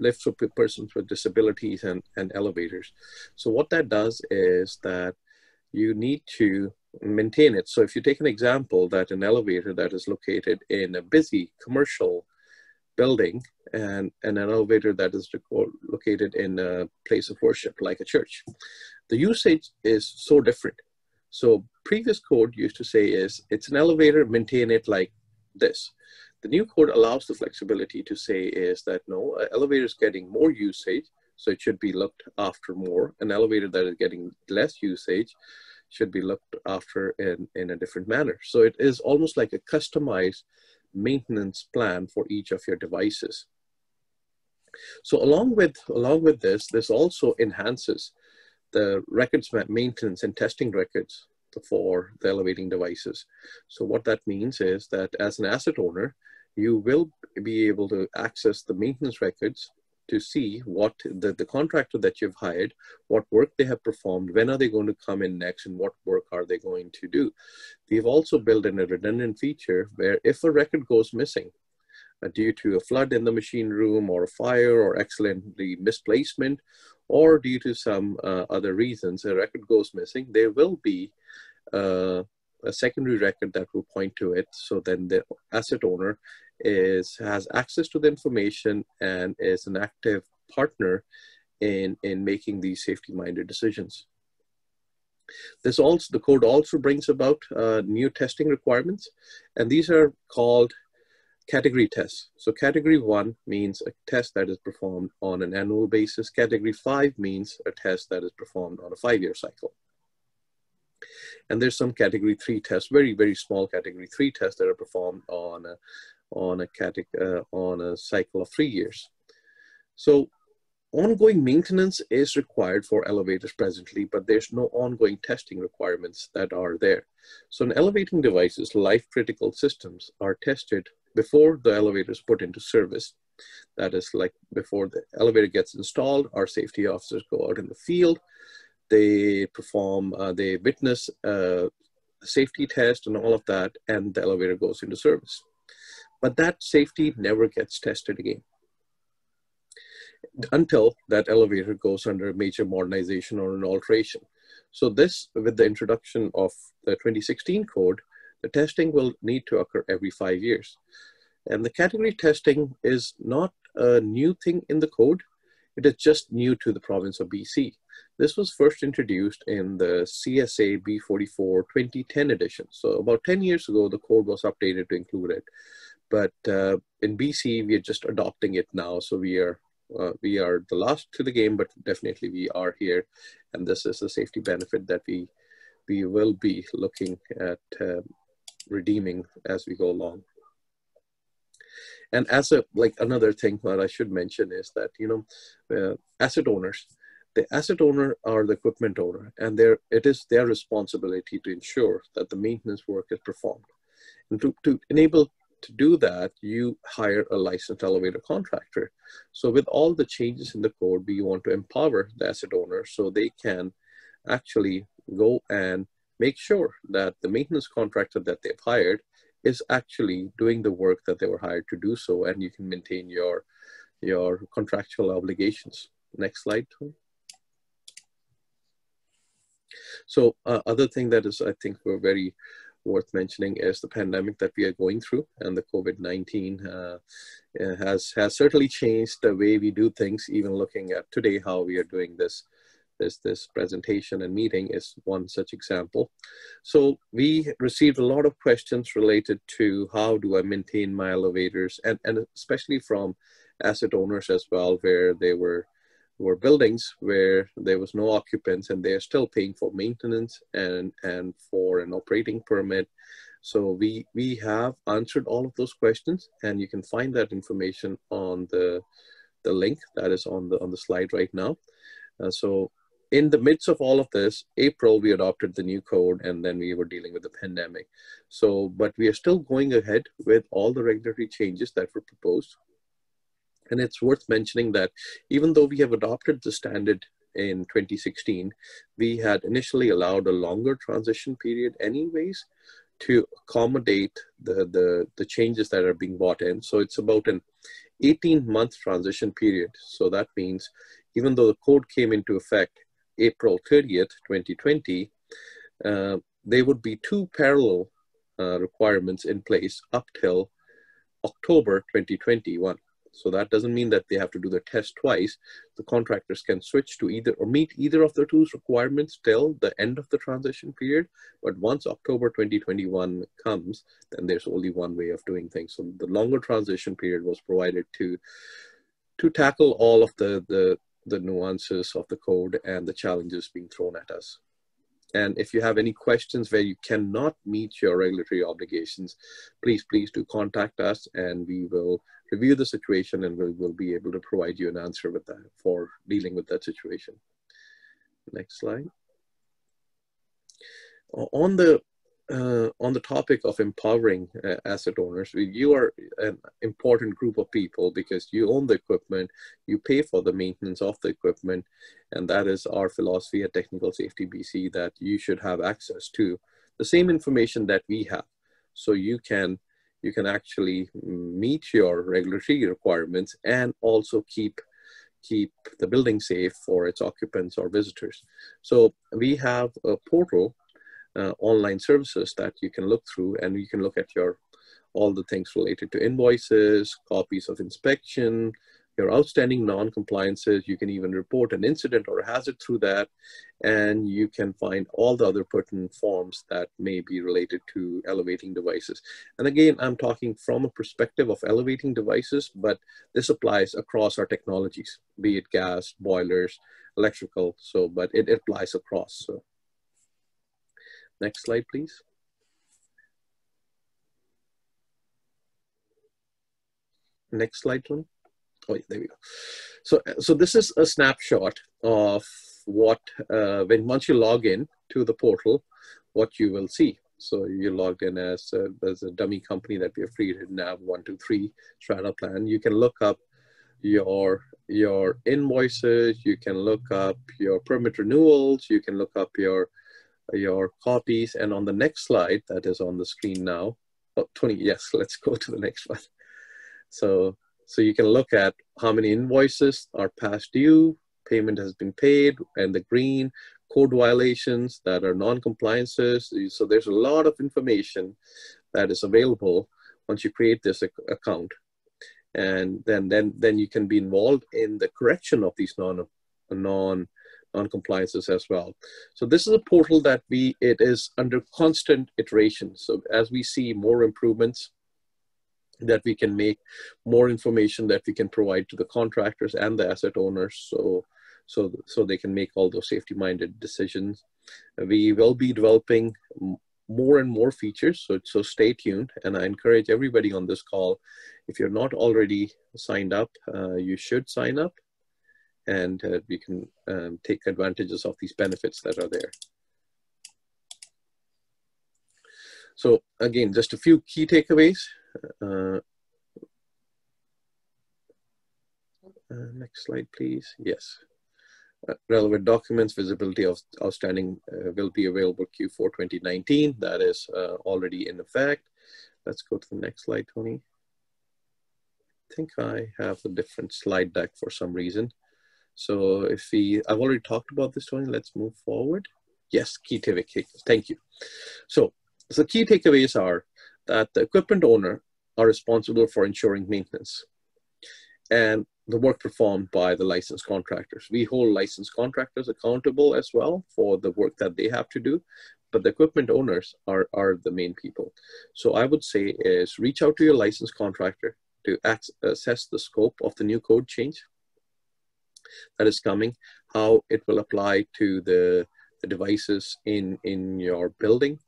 lifts for persons with disabilities, and elevators. So what that does is that you need to maintain it. So if you take an example that an elevator that is located in a busy commercial building and an elevator that is located in a place of worship like a church, the usage is so different. So previous code used to say is it's an elevator, maintain it like this. The new code allows the flexibility to say is that no, an elevator is getting more usage, so it should be looked after more. An elevator that is getting less usage should be looked after in a different manner. So it is almost like a customized maintenance plan for each of your devices. So along with this also enhances the records maintenance and testing records for the elevating devices. So what that means is that as an asset owner, you will be able to access the maintenance records to see what the contractor that you've hired, what work they have performed, when are they going to come in next, and what work are they going to do. We've also built in a redundant feature where if a record goes missing due to a flood in the machine room or a fire or accidentally misplacement or due to some other reasons, a record goes missing, there will be a secondary record that will point to it. So then the asset owner has access to the information and is an active partner in making these safety-minded decisions. The code also brings about new testing requirements, and these are called category tests. So category 1 means a test that is performed on an annual basis. Category 5 means a test that is performed on a 5-year cycle. And there's some category 3 tests, very, very small category 3 tests that are performed on a cycle of 3 years. So ongoing maintenance is required for elevators presently, but there's no ongoing testing requirements that are there. So in elevating devices, life critical systems are tested before the elevator is put into service. That is like before the elevator gets installed, our safety officers go out in the field, they perform, they witness a safety test and all of that, and the elevator goes into service. But that safety never gets tested again until that elevator goes under major modernization or an alteration. So this, with the introduction of the 2016 code, the testing will need to occur every 5 years. And the category testing is not a new thing in the code. It is just new to the province of BC. This was first introduced in the CSA B44 2010 edition. So about 10 years ago, the code was updated to include it. But in BC, we are just adopting it now. So we are the last to the game, but definitely we are here. And this is a safety benefit that we will be looking at redeeming as we go along. And as another thing that I should mention is that, asset owners, the asset owner are the equipment owner, and it is their responsibility to ensure that the maintenance work is performed. And to enable to do that, you hire a licensed elevator contractor. So with all the changes in the code, we want to empower the asset owner so they can actually go and make sure that the maintenance contractor that they've hired is actually doing the work that they were hired to do so, and you can maintain your contractual obligations. Next slide, Tony. So other thing that is, I think, we're very worth mentioning is the pandemic that we are going through, and the COVID-19 has certainly changed the way we do things. Even looking at today, how we are doing this presentation and meeting is one such example. So we received a lot of questions related to how do I maintain my elevators, and especially from asset owners as well, where they were buildings where there was no occupants and they're still paying for maintenance and for an operating permit. So we have answered all of those questions, and you can find that information on the link that is on the slide right now. So in the midst of all of this, April, we adopted the new code, and then we were dealing with the pandemic. So, but we are still going ahead with all the regulatory changes that were proposed. And it's worth mentioning that even though we have adopted the standard in 2016, we had initially allowed a longer transition period anyways to accommodate the changes that are being brought in. So it's about an 18-month transition period. So that means even though the code came into effect April 30th, 2020, there would be two parallel requirements in place up till October 2021. So that doesn't mean that they have to do the test twice. The contractors can switch to either or meet either of the two requirements till the end of the transition period. But once October 2021 comes, then there's only one way of doing things. So the longer transition period was provided to tackle all of the nuances of the code and the challenges being thrown at us. And if you have any questions where you cannot meet your regulatory obligations, please do contact us, and we will review the situation, and we'll be able to provide you an answer with that for dealing with that situation. Next slide. On the topic of empowering asset owners, you are an important group of people because you own the equipment, you pay for the maintenance of the equipment, and that is our philosophy at Technical Safety BC, that you should have access to the same information that we have. So you can actually meet your regulatory requirements and also keep the building safe for its occupants or visitors. So we have a portal, online services that you can look through, and you can look at all the things related to invoices, copies of inspection, your outstanding non-compliances. You can even report an incident or a hazard through that, and you can find all the other pertinent forms that may be related to elevating devices. And again, I'm talking from a perspective of elevating devices, but this applies across our technologies, be it gas, boilers, electrical, but it applies across. So. Next slide, please. Next slide, Tony. Oh, yeah, there we go. So this is a snapshot of what, once you log in to the portal, what you will see. So you logged in as a dummy company that we have created, NAV123 Strata Plan. You can look up your invoices, you can look up your permit renewals, you can look up your copies, and on the next slide that is on the screen now, oh, Tony, yes, let's go to the next one. So you can look at how many invoices are past due, payment has been paid, and the green code violations that are non-compliances. So there's a lot of information that is available once you create this account, and then you can be involved in the correction of these non-compliances as well. So this is a portal that it is under constant iteration. So as we see more improvements that we can make, more information that we can provide to the contractors and the asset owners, so they can make all those safety-minded decisions. We will be developing more and more features, so stay tuned. And I encourage everybody on this call, if you're not already signed up, you should sign up, and we can take advantages of these benefits that are there. So again, just a few key takeaways. Next slide, please. Yes. Relevant documents, visibility of outstanding will be available Q4 2019. That is already in effect. Let's go to the next slide, Tony. I think I have a different slide deck for some reason. So I've already talked about this, Tony. Let's move forward. Yes, key takeaways. Thank you. So key takeaways are that the equipment owner are responsible for ensuring maintenance and the work performed by the licensed contractors. We hold licensed contractors accountable as well for the work that they have to do, but the equipment owners are the main people. So I would say is reach out to your licensed contractor to assess the scope of the new code change that is coming, how it will apply to the devices in your building.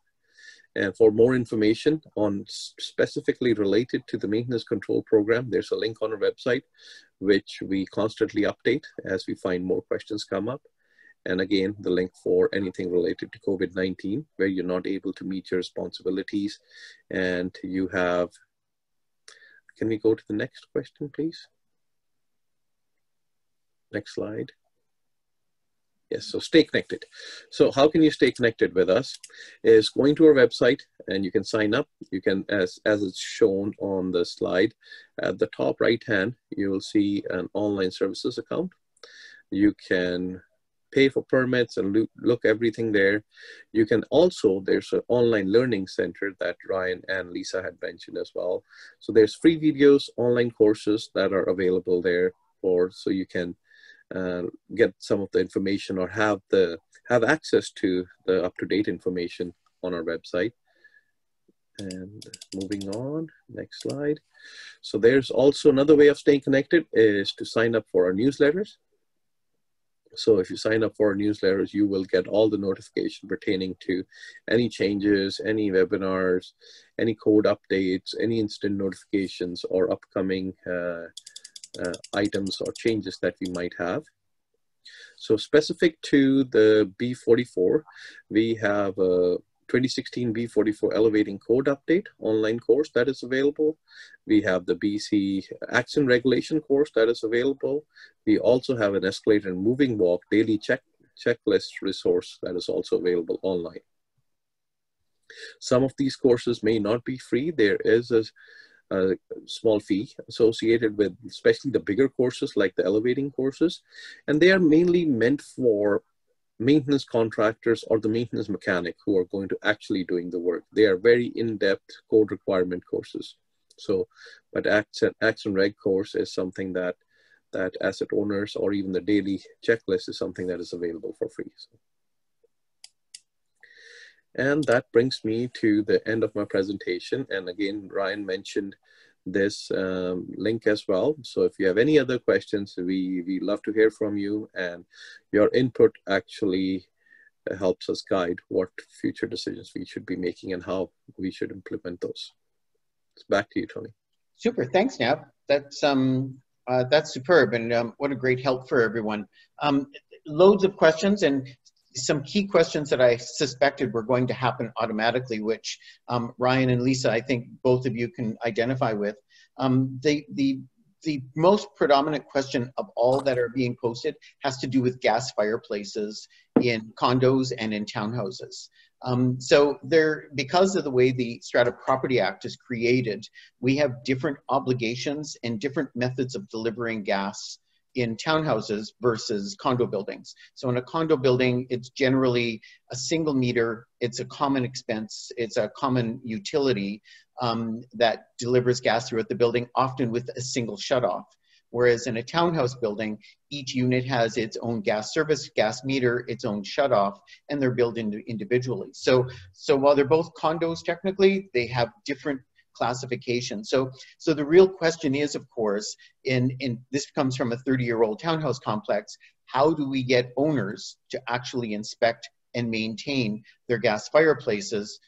And for more information on specifically related to the maintenance control program, there's a link on our website, which we constantly update as we find more questions come up. And again, the link for anything related to COVID-19, where you're not able to meet your responsibilities. And you have, can we go to the next question, please? Next slide. Yes, so stay connected. So how can you stay connected with us? Is going to our website and you can sign up. You can, as it's shown on the slide, at the top right hand, you will see an online services account. You can pay for permits and look everything there. You can also, there's an online learning center that Ryan and Lisa had mentioned as well. So there's free videos, online courses that are available there so you can get some of the information or have access to the up-to-date information on our website. And moving on, next slide. So there's also another way of staying connected is to sign up for our newsletters. So if you sign up for our newsletters, you will get all the notification pertaining to any changes, any webinars, any code updates, any instant notifications or upcoming items or changes that we might have. So specific to the B44, we have a 2016 B44 Elevating Code Update online course that is available. We have the BC Action Regulation course that is available. We also have an escalator and moving walk daily checklist resource that is also available online. Some of these courses may not be free. There is a small fee associated with especially the bigger courses like the elevating courses, and they are mainly meant for maintenance contractors or the maintenance mechanic who are going to actually doing the work. They are very in-depth code requirement courses. So, but Action Reg course is something that asset owners or even the daily checklist is something that is available for free. So. And that brings me to the end of my presentation. And again, Ryan mentioned this link as well. So if you have any other questions, we love to hear from you, and your input actually helps us guide what future decisions we should be making and how we should implement those. It's back to you, Tony. Super, thanks, Nav. That's superb, and what a great help for everyone. Loads of questions and some key questions that I suspected were going to happen automatically, which Ryan and Lisa, I think both of you can identify with. The most predominant question of all that are being posted has to do with gas fireplaces in condos and in townhouses. So because of the way the Strata Property Act is created, we have different obligations and different methods of delivering gas in townhouses versus condo buildings. So in a condo building, it's generally a single meter, it's a common expense, it's a common utility that delivers gas throughout the building, often with a single shutoff. Whereas in a townhouse building, each unit has its own gas service, gas meter, its own shutoff, and they're built individually. So while they're both condos technically, they have different classification. So the real question is, of course, in this comes from a 30-year-old townhouse complex, how do we get owners to actually inspect and maintain their gas fireplaces,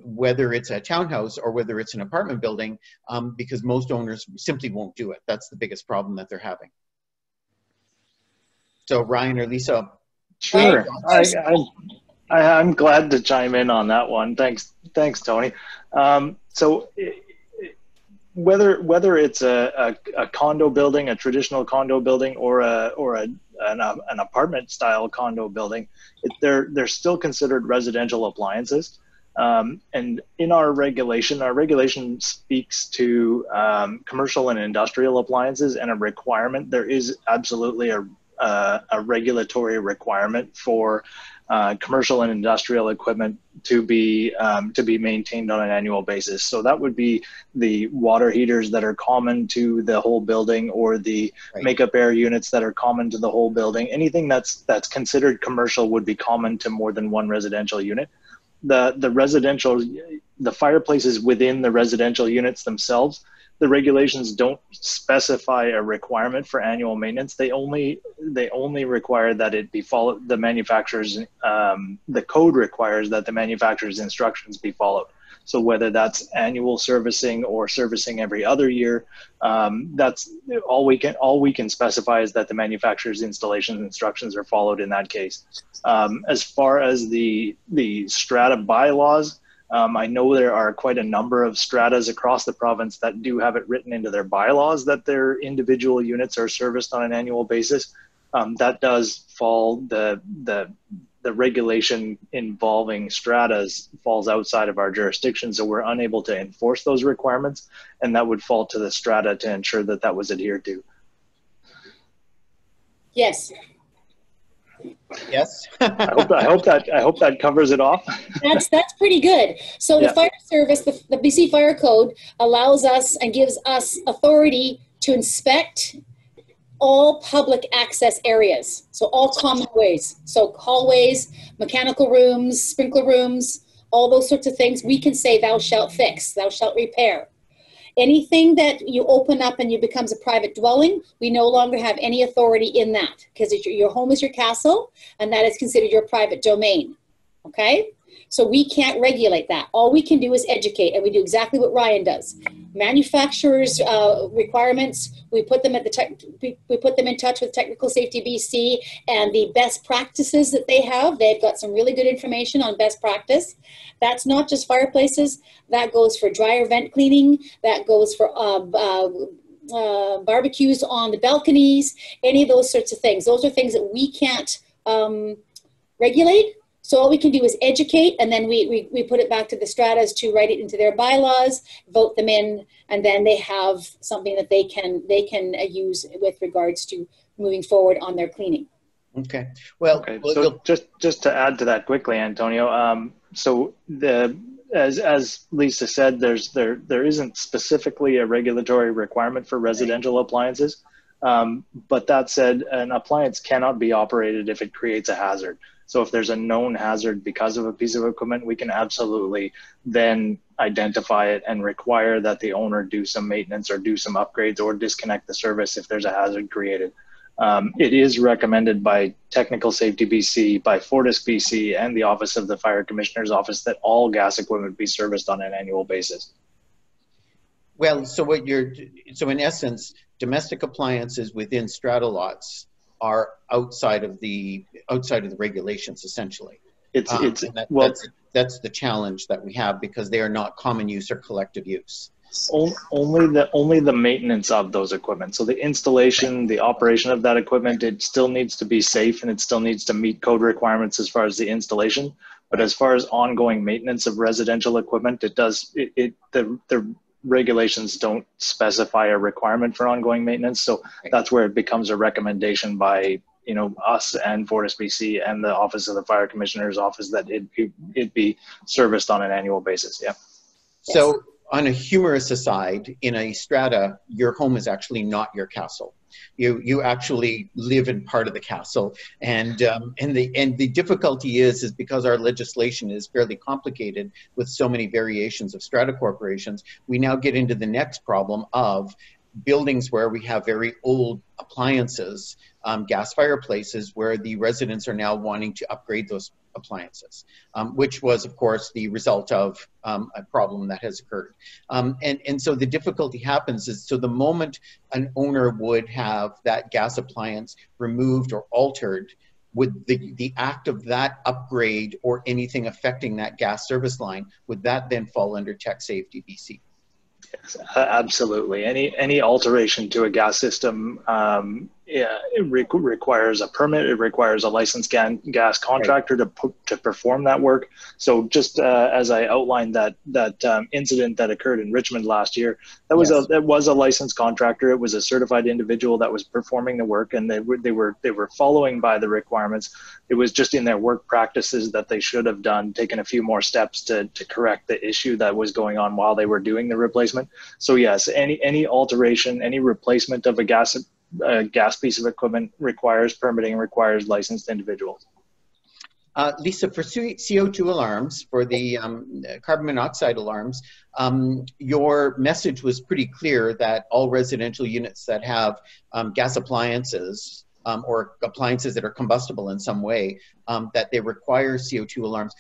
whether it's a townhouse or whether it's an apartment building, because most owners simply won't do it. That's the biggest problem that they're having. So Ryan or Lisa. Sure, I'm glad to chime in on that one. Thanks, Tony. So whether it's a condo building, a traditional condo building, or an apartment style condo building, they're still considered residential appliances. And in our regulation speaks to commercial and industrial appliances and a requirement. There is absolutely a regulatory requirement for commercial and industrial equipment to be maintained on an annual basis. So that would be the water heaters that are common to the whole building, or the makeup air units that are common to the whole building. Anything that's considered commercial would be common to more than one residential unit. The fireplaces within the residential units themselves, the regulations don't specify a requirement for annual maintenance. They only require that it be followed. The code requires that the manufacturer's instructions be followed. So whether that's annual servicing or servicing every other year, that's all we can specify is that the manufacturer's installation instructions are followed in that case. As far as the strata bylaws, I know there are quite a number of stratas across the province that do have it written into their bylaws that their individual units are serviced on an annual basis. That does fall, the regulation involving stratas falls outside of our jurisdiction, so we're unable to enforce those requirements, and that would fall to the strata to ensure that that was adhered to. Yes. Yes. I hope that covers it off. That's pretty good. So Yeah. the fire service, the BC Fire Code allows us and gives us authority to inspect all public access areas. So all common ways. So hallways, mechanical rooms, sprinkler rooms, all those sorts of things. We can say thou shalt fix, thou shalt repair. Anything that you open up and you becomes a private dwelling, we no longer have any authority in that, because your home is your castle, and that is considered your private domain, okay? So we can't regulate that. All we can do is educate, and we do exactly what Ryan does. Manufacturers' requirements, we put them we put them in touch with Technical Safety BC and the best practices that they have. They've got some really good information on best practice. That's not just fireplaces. That goes for dryer vent cleaning. That goes for barbecues on the balconies, any of those sorts of things. Those are things that we can't regulate. So all we can do is educate, and then we put it back to the stratas to write it into their bylaws, vote them in, and then they have something that they can use with regards to moving forward on their cleaning. Okay. Well, okay. So just to add to that quickly, Antonio. So as Lisa said, there isn't specifically a regulatory requirement for residential appliances, but that said, an appliance cannot be operated if it creates a hazard. So if there's a known hazard because of a piece of equipment, we can absolutely then identify it and require that the owner do some maintenance or do some upgrades or disconnect the service if there's a hazard created. It is recommended by Technical Safety BC, by Fortis BC, and the Office of the Fire Commissioner's Office that all gas equipment be serviced on an annual basis. Well, so in essence, domestic appliances within strata lots are outside of the regulations, essentially. That's the challenge that we have, because they are not common use or collective use. Only the maintenance of those equipment. So the installation, the operation of that equipment, it still needs to be safe and it still needs to meet code requirements as far as the installation. But as far as ongoing maintenance of residential equipment, the regulations don't specify a requirement for ongoing maintenance. So that's where it becomes a recommendation by us and Fortis BC and the Office of the Fire Commissioner's Office that it be serviced on an annual basis. Yeah. So on a humorous aside, in a strata, your home is actually not your castle. You actually live in part of the castle, and the difficulty is because our legislation is fairly complicated with so many variations of strata corporations. We now get into the next problem of buildings where we have very old appliances, gas fireplaces, where the residents are now wanting to upgrade those appliances, which was, of course, the result of a problem that has occurred. And so the difficulty happens is, so the moment an owner would have that gas appliance removed or altered, would the act of that upgrade or anything affecting that gas service line, would that then fall under Tech Safety BC? Yes, absolutely. Any alteration to a gas system, it requires a permit. It requires a licensed gas contractor to perform that work. So just as I outlined that incident that occurred in Richmond last year, that was a licensed contractor. It was a certified individual that was performing the work, and they were following by the requirements. It was just in their work practices that they should have taken a few more steps to correct the issue that was going on while they were doing the replacement. So yes, any alteration, any replacement of a gas piece of equipment requires permitting, requires licensed individuals. Lisa, for CO2 alarms, for the carbon monoxide alarms, your message was pretty clear that all residential units that have gas appliances or appliances that are combustible in some way, that they require CO2 alarms.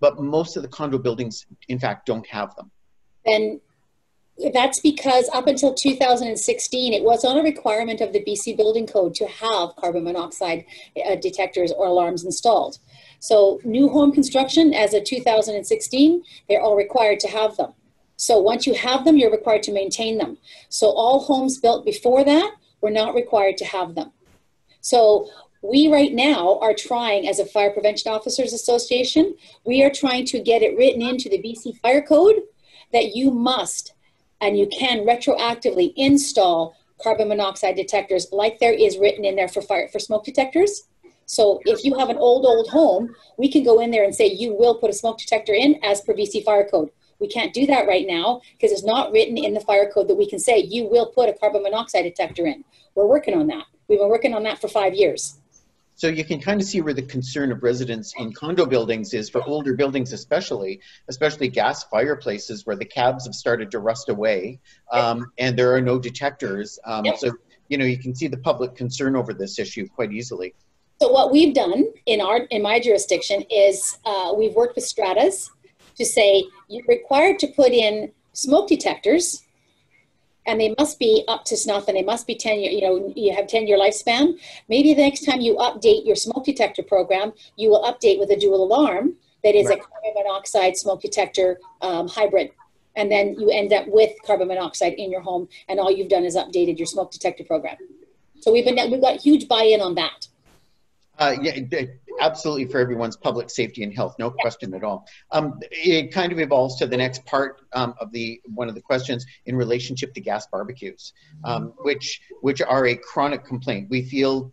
but most of the condo buildings, in fact, don't have them. And that's because up until 2016, it was not a requirement of the BC Building Code to have carbon monoxide detectors or alarms installed. So new home construction as of 2016, they're all required to have them. So once you have them, you're required to maintain them. So all homes built before that were not required to have them. So we right now are trying, as a Fire Prevention Officers Association, we are trying to get it written into the BC Fire Code that you must and you can retroactively install carbon monoxide detectors like there is written in there for smoke detectors. So if you have an old home, we can go in there and say you will put a smoke detector in as per BC Fire Code. We can't do that right now because it's not written in the fire code that we can say you will put a carbon monoxide detector in. We're working on that. We've been working on that for 5 years. So you can kind of see where the concern of residents in condo buildings is for older buildings, especially gas fireplaces where the cabs have started to rust away, and there are no detectors. So, you know, you can see the public concern over this issue quite easily. So what we've done in my jurisdiction is we've worked with stratas to say you're required to put in smoke detectors, and they must be up to snuff, and they must be 10 year, you know, you have 10-year lifespan. Maybe the next time you update your smoke detector program, you will update with a dual alarm that is a carbon monoxide smoke detector hybrid. And then you end up with carbon monoxide in your home, and all you've done is updated your smoke detector program. So we've got huge buy-in on that. Yeah, absolutely, for everyone's public safety and health, no question at all. It kind of evolves to the next part of one of the questions in relationship to gas barbecues, which are a chronic complaint. We field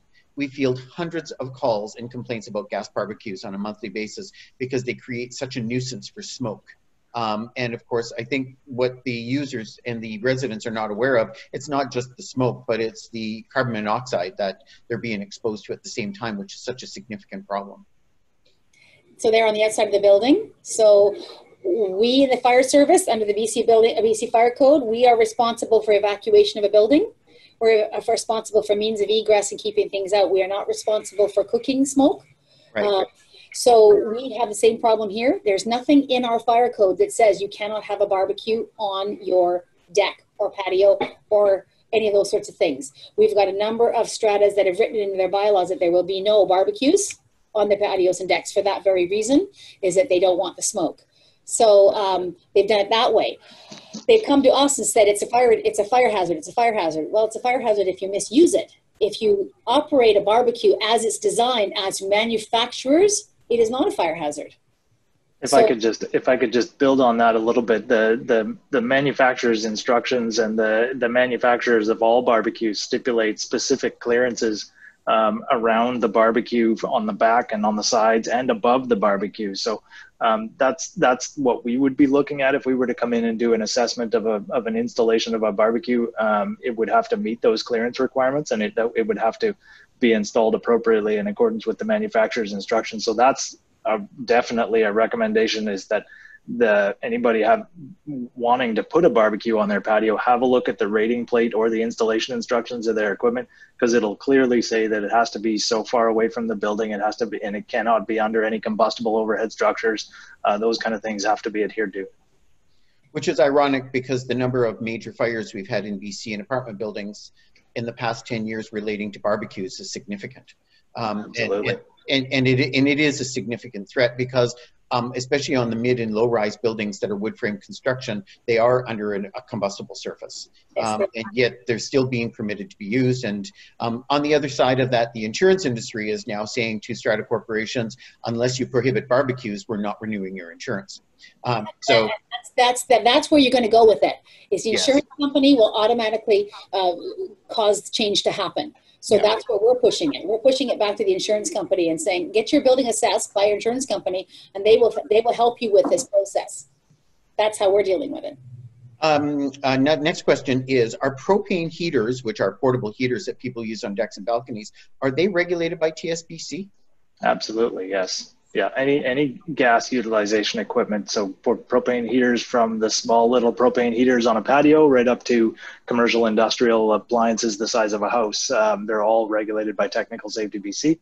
hundreds of calls and complaints about gas barbecues on a monthly basis because they create such a nuisance for smoke. And of course, I think what the users and the residents are not aware of, it's not just the smoke, but it's the carbon monoxide that they're being exposed to at the same time, which is such a significant problem. So they're on the outside of the building. So we, the fire service, under the BC Fire Code, we are responsible for evacuation of a building. We're responsible for means of egress and keeping things out. We are not responsible for cooking smoke. Right. So we have the same problem here. There's nothing in our fire code that says you cannot have a barbecue on your deck or patio or any of those sorts of things. We've got a number of stratas that have written in their bylaws that there will be no barbecues on the patios and decks for that very reason, is that they don't want the smoke. So they've done it that way. They've come to us and said it's a fire hazard, it's a fire hazard. Well, it's a fire hazard if you misuse it. If you operate a barbecue as it's designed as manufacturers, it is not a fire hazard. If I could just build on that a little bit, the manufacturer's instructions and the manufacturers of all barbecues stipulate specific clearances around the barbecue on the back and on the sides and above the barbecue. So that's what we would be looking at if we were to come in and do an assessment of an installation of a barbecue. It would have to meet those clearance requirements, and it would have to be installed appropriately in accordance with the manufacturer's instructions. So that's definitely a recommendation, is that anybody wanting to put a barbecue on their patio, have a look at the rating plate or the installation instructions of their equipment, because it'll clearly say that it has to be so far away from the building, it has to be, and it cannot be under any combustible overhead structures. Those kind of things have to be adhered to. Which is ironic because the number of major fires we've had in BC in apartment buildings in the past 10 years relating to barbecues is significant. Absolutely. And it is a significant threat because especially on the mid and low-rise buildings that are wood frame construction, they are under a combustible surface. And yet they're still being permitted to be used. And on the other side of that, the insurance industry is now saying to strata corporations, unless you prohibit barbecues, we're not renewing your insurance. So that's where you're going to go with it. Is the insurance company will automatically cause change to happen. So that's where we're pushing it. We're pushing it back to the insurance company and saying, get your building assessed by your insurance company, and they will help you with this process. That's how we're dealing with it. Next question is, are propane heaters, which are portable heaters that people use on decks and balconies, are they regulated by TSBC? Absolutely, yes. Yeah, any gas utilization equipment. So for propane heaters, from the small little propane heaters on a patio right up to commercial industrial appliances the size of a house, they're all regulated by Technical Safety BC.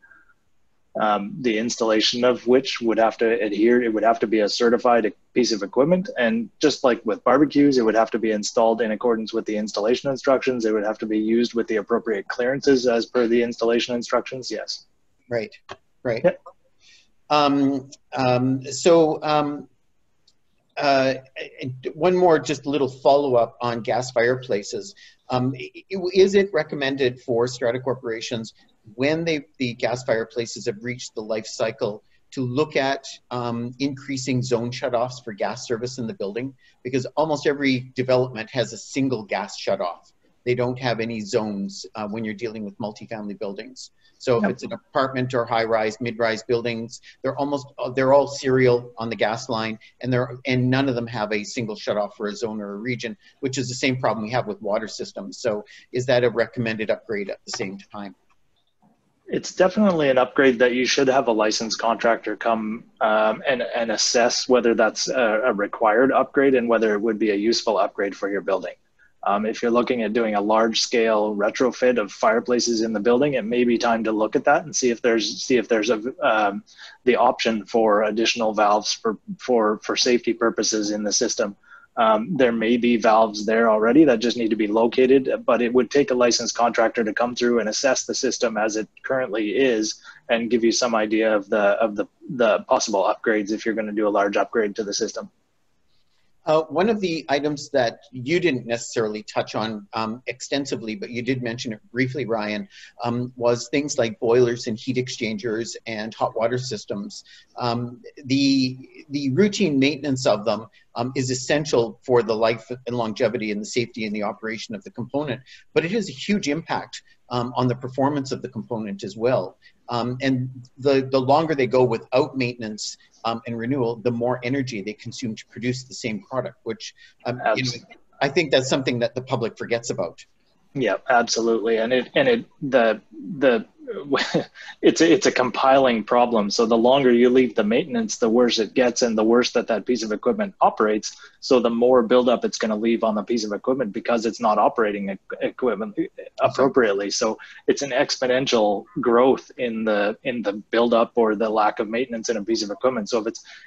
the installation of which would have to adhere. It would have to be a certified piece of equipment. And just like with barbecues, it would have to be installed in accordance with the installation instructions. It would have to be used with the appropriate clearances as per the installation instructions. Yes. Right. Right. Yep. One more just little follow-up on gas fireplaces. Is it recommended for strata corporations when the gas fireplaces have reached the life cycle to look at increasing zone shutoffs for gas service in the building? Because almost every development has a single gas shutoff. They don't have any zones when you're dealing with multifamily buildings. So if it's an apartment or high-rise, mid-rise buildings, they're all serial on the gas line, and none of them have a single shutoff for a zone or a region, which is the same problem we have with water systems. So is that a recommended upgrade at the same time? It's definitely an upgrade that you should have a licensed contractor come and assess whether that's a required upgrade and whether it would be a useful upgrade for your building. If you're looking at doing a large scale retrofit of fireplaces in the building, it may be time to look at that and see if there's the option for additional valves for safety purposes in the system. There may be valves there already that just need to be located, but it would take a licensed contractor to come through and assess the system as it currently is and give you some idea of the possible upgrades if you're going to do a large upgrade to the system. One of the items that you didn't necessarily touch on extensively, but you did mention it briefly, Ryan, was things like boilers and heat exchangers and hot water systems. The routine maintenance of them is essential for the life and longevity and the safety and the operation of the component, but it has a huge impact on the performance of the component as well. And the longer they go without maintenance and renewal, the more energy they consume to produce the same product, which I think that's something that the public forgets about. Yeah, absolutely. And it's a compiling problem. So the longer you leave the maintenance, the worse it gets and the worse that piece of equipment operates. So the more buildup it's going to leave on the piece of equipment because it's not operating equipment appropriately. So it's an exponential growth in the buildup or the lack of maintenance in a piece of equipment. So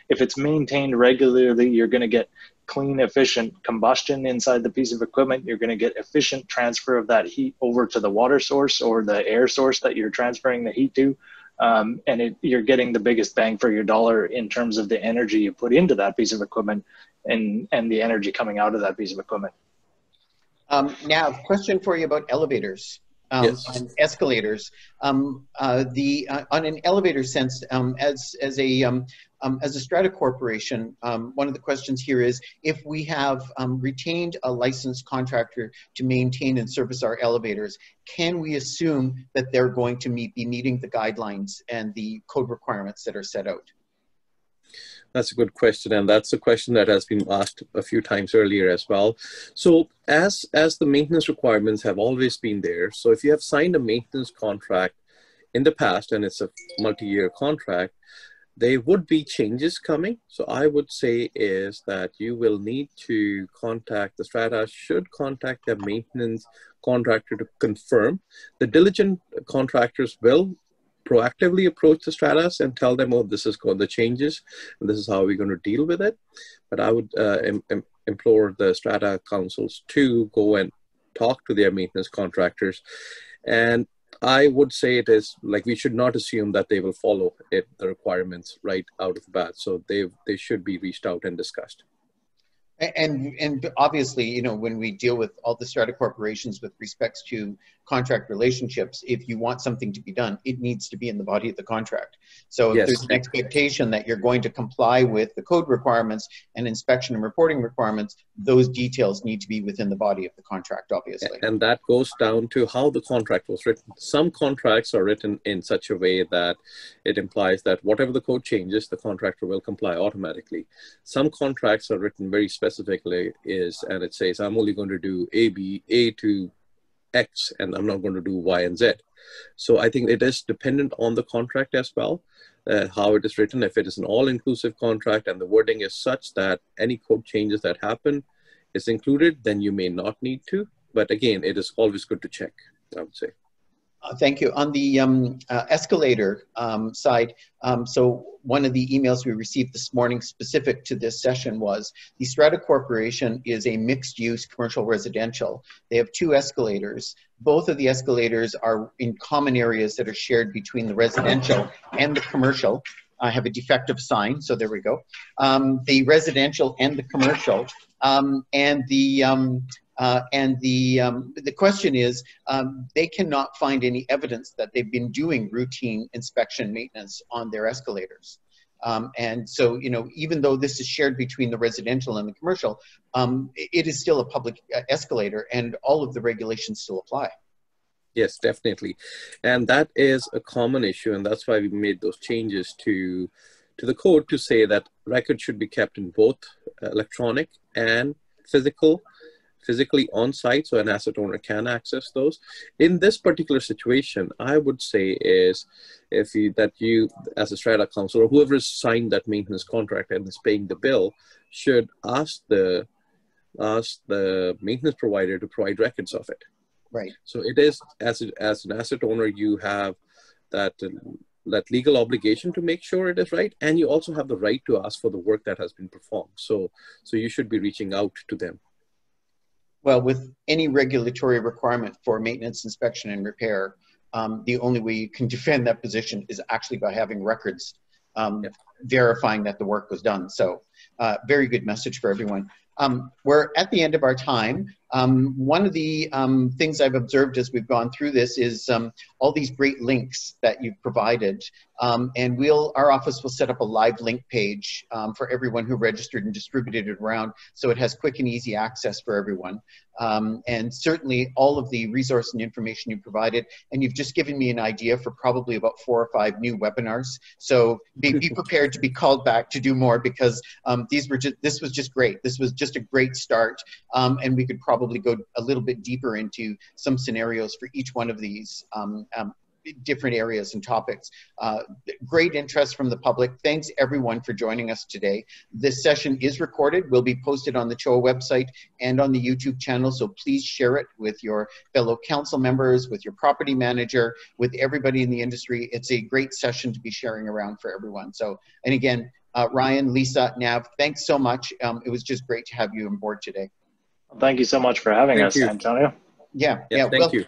if it's maintained regularly, you're going to get clean, efficient combustion inside the piece of equipment. You're going to get efficient transfer of that heat over to the water source or the air source that you're transferring the heat to. And you're getting the biggest bang for your dollar in terms of the energy you put into that piece of equipment and the energy coming out of that piece of equipment. Now, question for you about elevators. Yes. And escalators. On an elevator sense, as a strata corporation, one of the questions here is if we have retained a licensed contractor to maintain and service our elevators, can we assume that they're going to be meeting the guidelines and the code requirements that are set out? That's a good question, and that's a question that has been asked a few times earlier as well. So as the maintenance requirements have always been there, so if you have signed a maintenance contract in the past and it's a multi-year contract, there would be changes coming. So I would say is that you will need to contact, the strata should contact their maintenance contractor to confirm. The diligent contractors will proactively approach the stratas and tell them, oh, this is called the changes, and this is how we're going to deal with it. But I would implore the strata councils to go and talk to their maintenance contractors. And I would say it is like, we should not assume that they will follow the requirements right out of the bat. So they should be reached out and discussed. And obviously, you know, when we deal with all the strata corporations with respects to contract relationships, if you want something to be done, it needs to be in the body of the contract. So if there's an expectation that you're going to comply with the code requirements and inspection and reporting requirements, those details need to be within the body of the contract, obviously. And that goes down to how the contract was written. Some contracts are written in such a way that it implies that whatever the code changes, the contractor will comply automatically. Some contracts are written very specifically and it says, I'm only going to do A to X, and I'm not going to do Y and Z. So I think it is dependent on the contract as well, how it is written. If it is an all-inclusive contract and the wording is such that any code changes that happen is included, then you may not need to. But again, it is always good to check, I would say. Thank you. On the escalator side, so one of the emails we received this morning specific to this session was the Strata Corporation is a mixed-use commercial residential. They have 2 escalators. Both of the escalators are in common areas that are shared between the residential and the commercial. I have a defective sign, so there we go. The residential and the commercial, the question is, they cannot find any evidence that they've been doing routine inspection maintenance on their escalators. And so, you know, even though this is shared between the residential and the commercial, it is still a public escalator, and all of the regulations still apply. Yes, definitely. And that is a common issue, and that's why we made those changes to the code to say that records should be kept in both electronic and physically on site, so an asset owner can access those. In this particular situation, I would say is if you as a strata council or whoever has signed that maintenance contract and is paying the bill should ask the maintenance provider to provide records of it. Right. So it is, as an asset owner, you have that legal obligation to make sure it is right, and you also have the right to ask for the work that has been performed. So you should be reaching out to them. Well, with any regulatory requirement for maintenance, inspection, and repair, the only way you can defend that position is actually by having records verifying that the work was done. So very good message for everyone. We're at the end of our time. One of the things I've observed as we've gone through this is all these great links that you've provided. And our office will set up a live link page for everyone who registered and distributed it around, so it has quick and easy access for everyone. And certainly all of the resource and information you provided, and you've just given me an idea for probably about 4 or 5 new webinars. So be prepared to be called back to do more, because this was just great. This was just a great start, and we could probably go a little bit deeper into some scenarios for each one of these different areas and topics. Great interest from the public. Thanks everyone for joining us today. This session is recorded, will be posted on the CHOA website and on the YouTube channel, so please share it with your fellow council members, with your property manager, with everybody in the industry. It's a great session to be sharing around for everyone. So, and again, Ryan, Lisa, Nav, thanks so much. It was just great to have you on board today. Thank you so much for having us, Antonio. Yeah, thank you.